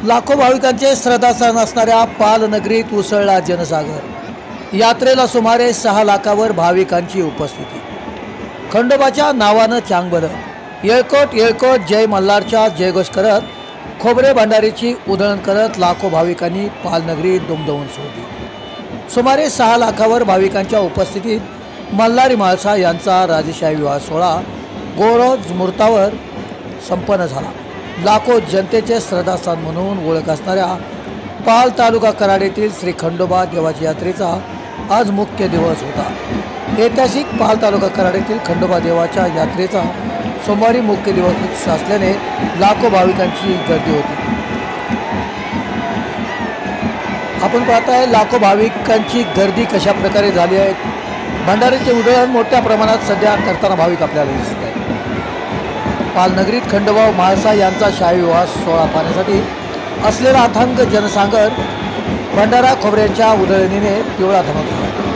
लाखो भाविकांचे श्रद्धास्थान असणाऱ्या पालनगरीत उसळला जनसागर। यात्रेला सुमारे 6 लाखावर भाविकांची उपस्थिती। खंडोबाच्या नावानं चांगभलं, येळकोट येळकोट जय मल्हारच्या जयघोष करत खोबरे भंडारीची उधळण करत लाखो भाविकांनी पालनगरीत दुमदुमून सोडली। सुमारे 6 लाखावर भाविकांच्या उपस्थितीत मल्हारी म्हाळसा यांचा राजेशाही विवाह सोहळा गोरोज मुहूर्तावर संपन्न झाला। लाखो जनतेचे श्रद्धास्थान म्हणून ओळख असणाऱ्या पाल तालुका कराड येथील श्री खंडोबा देवाची यात्रेचा आज मुख्य दिवस होता। ऐतिहासिक पाल तालुका कराड येथील खंडोबा देवाच्या यात्रेचा सोमवारी मुख्य दिवस असल्याने लाखो भाविकांची गर्दी होती। आपण पाहताय लाखो भाविकांची गर्दी कशा प्रकारे झाली आहे। भंडारीचे उधळण मोठ्या प्रमाणात सध्या करताना भाविक आपल्याला दिसत आहेत। पालनगरीत खंडोबा म्हाळसा यांचा शाही विवाह सोहळा पाहण्यासाठी असलेला अथांग जनसागर भंडारा खोबऱ्यांच्या उधळणीने पिवळा धमक झाला।